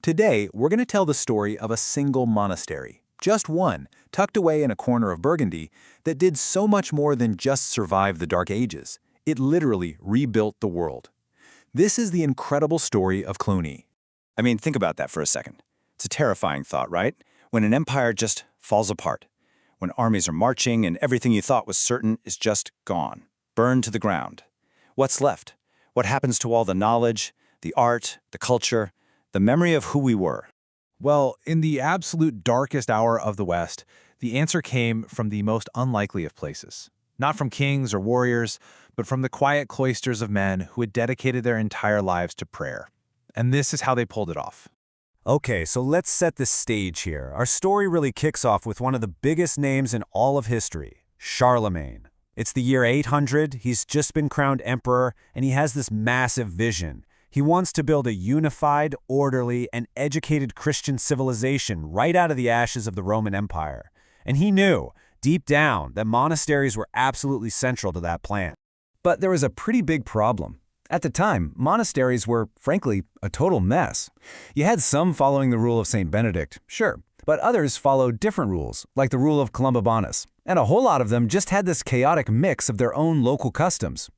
Today, we're going to tell the story of a single monastery, just one, tucked away in a corner of Burgundy, that did so much more than just survive the Dark Ages. It literally rebuilt the world. This is the incredible story of Cluny. I mean, think about that for a second. It's a terrifying thought, right? When an empire just falls apart. When armies are marching and everything you thought was certain is just gone, burned to the ground. What's left? What happens to all the knowledge, the art, the culture, the memory of who we were? Well, in the absolute darkest hour of the West, the answer came from the most unlikely of places. Not from kings or warriors, but from the quiet cloisters of men who had dedicated their entire lives to prayer. And this is how they pulled it off. Okay, so let's set the stage here. Our story really kicks off with one of the biggest names in all of history, Charlemagne. It's the year 800, he's just been crowned emperor, and he has this massive vision. He wants to build a unified, orderly, and educated Christian civilization right out of the ashes of the Roman Empire. And he knew, deep down, that monasteries were absolutely central to that plan. But there was a pretty big problem. At the time, monasteries were, frankly, a total mess. You had some following the rule of Saint Benedict, sure, but others followed different rules, like the rule of Columbanus, and a whole lot of them just had this chaotic mix of their own local customs.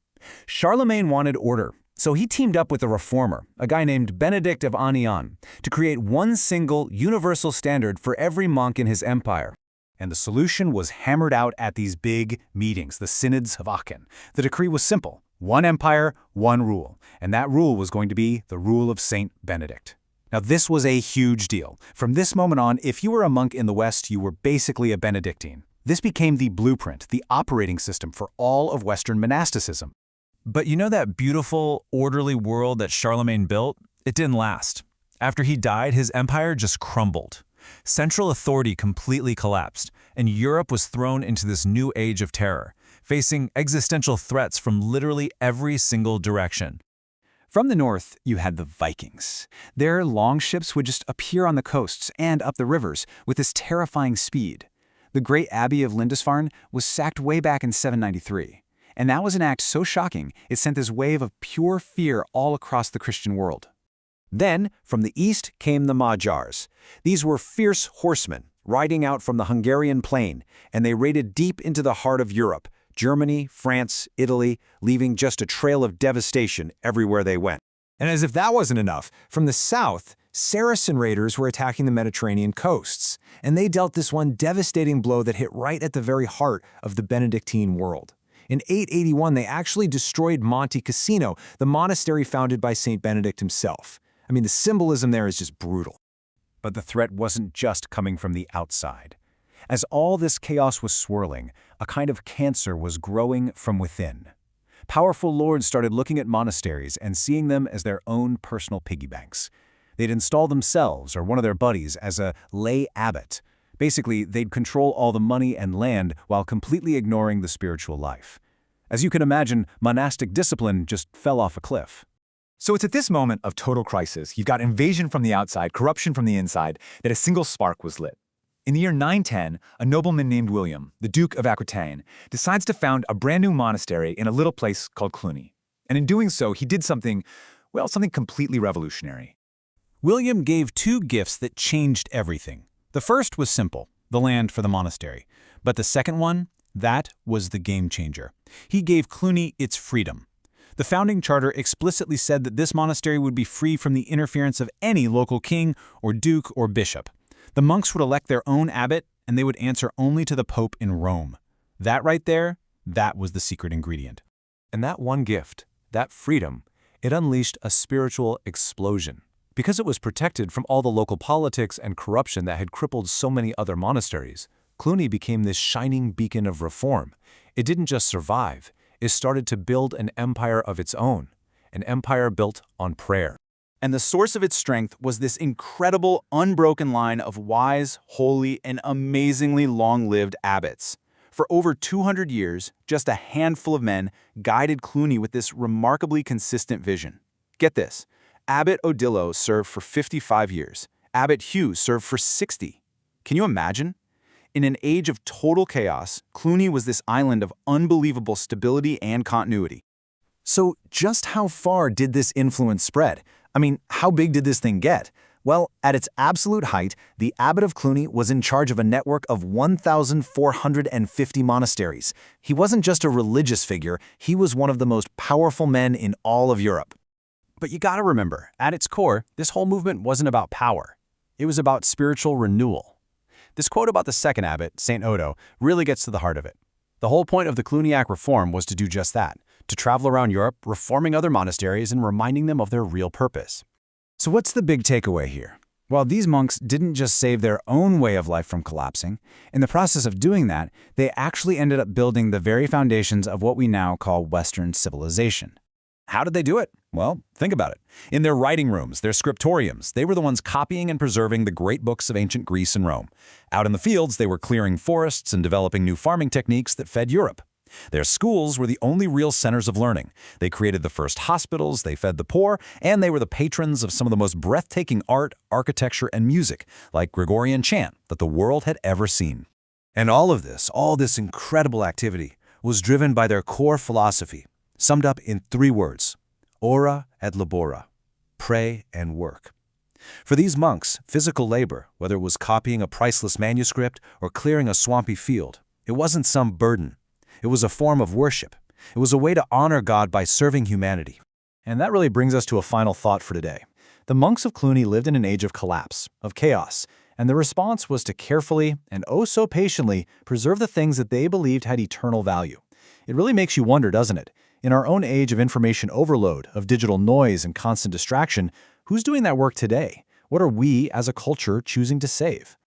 Charlemagne wanted order, so he teamed up with a reformer, a guy named Benedict of Anian, to create one single, universal standard for every monk in his empire. And the solution was hammered out at these big meetings, the Synods of Aachen. The decree was simple. One empire, one rule. And that rule was going to be the rule of Saint Benedict. Now, this was a huge deal. From this moment on, if you were a monk in the West, you were basically a Benedictine. This became the blueprint, the operating system for all of Western monasticism. But you know that beautiful, orderly world that Charlemagne built? It didn't last. After he died, his empire just crumbled. Central authority completely collapsed, and Europe was thrown into this new age of terror, facing existential threats from literally every single direction. From the north, you had the Vikings. Their longships would just appear on the coasts and up the rivers with this terrifying speed. The great abbey of Lindisfarne was sacked way back in 793. And that was an act so shocking, it sent this wave of pure fear all across the Christian world. Then, from the east came the Magyars. These were fierce horsemen, riding out from the Hungarian plain, and they raided deep into the heart of Europe, Germany, France, Italy, leaving just a trail of devastation everywhere they went. And as if that wasn't enough, from the south, Saracen raiders were attacking the Mediterranean coasts, and they dealt this one devastating blow that hit right at the very heart of the Benedictine world. In 881, they actually destroyed Monte Cassino, the monastery founded by Saint Benedict himself. I mean, the symbolism there is just brutal. But the threat wasn't just coming from the outside. As all this chaos was swirling, a kind of cancer was growing from within. Powerful lords started looking at monasteries and seeing them as their own personal piggy banks. They'd install themselves or one of their buddies as a lay abbot. Basically, they'd control all the money and land while completely ignoring the spiritual life. As you can imagine, monastic discipline just fell off a cliff. So it's at this moment of total crisis, you've got invasion from the outside, corruption from the inside, that a single spark was lit. In the year 910, a nobleman named William, the Duke of Aquitaine, decides to found a brand new monastery in a little place called Cluny. And in doing so, he did something completely revolutionary. William gave two gifts that changed everything. The first was simple, the land for the monastery. But the second one, that was the game changer. He gave Cluny its freedom. The founding charter explicitly said that this monastery would be free from the interference of any local king or duke or bishop. The monks would elect their own abbot, and they would answer only to the Pope in Rome. That right there, that was the secret ingredient. And that one gift, that freedom, it unleashed a spiritual explosion. Because it was protected from all the local politics and corruption that had crippled so many other monasteries, Cluny became this shining beacon of reform. It didn't just survive, it started to build an empire of its own, an empire built on prayer. And the source of its strength was this incredible, unbroken line of wise, holy, and amazingly long-lived abbots. For over 200 years, just a handful of men guided Cluny with this remarkably consistent vision. Get this, Abbot Odilo served for 55 years. Abbot Hugh served for 60. Can you imagine? In an age of total chaos, Cluny was this island of unbelievable stability and continuity. So just how far did this influence spread? I mean, how big did this thing get? Well, at its absolute height, the abbot of Cluny was in charge of a network of 1,450 monasteries. He wasn't just a religious figure, he was one of the most powerful men in all of Europe. But you gotta remember, at its core, this whole movement wasn't about power. It was about spiritual renewal. This quote about the second abbot, St. Odo, really gets to the heart of it. The whole point of the Cluniac Reform was to do just that, to travel around Europe, reforming other monasteries and reminding them of their real purpose. So what's the big takeaway here? Well, these monks didn't just save their own way of life from collapsing. In the process of doing that, they actually ended up building the very foundations of what we now call Western civilization. How did they do it? Well, think about it. In their writing rooms, their scriptoriums, they were the ones copying and preserving the great books of ancient Greece and Rome. Out in the fields, they were clearing forests and developing new farming techniques that fed Europe. Their schools were the only real centers of learning. They created the first hospitals, they fed the poor, and they were the patrons of some of the most breathtaking art, architecture, and music, like Gregorian chant, that the world had ever seen. And all this incredible activity, was driven by their core philosophy, summed up in 3 words: ora et labora, pray and work. For these monks, physical labor, whether it was copying a priceless manuscript or clearing a swampy field, it wasn't some burden. It was a form of worship. It was a way to honor God by serving humanity. And that really brings us to a final thought for today. The monks of Cluny lived in an age of collapse, of chaos, and the response was to carefully and oh so patiently preserve the things that they believed had eternal value. It really makes you wonder, doesn't it? In our own age of information overload, of digital noise and constant distraction, who's doing that work today? What are we, as a culture, choosing to save?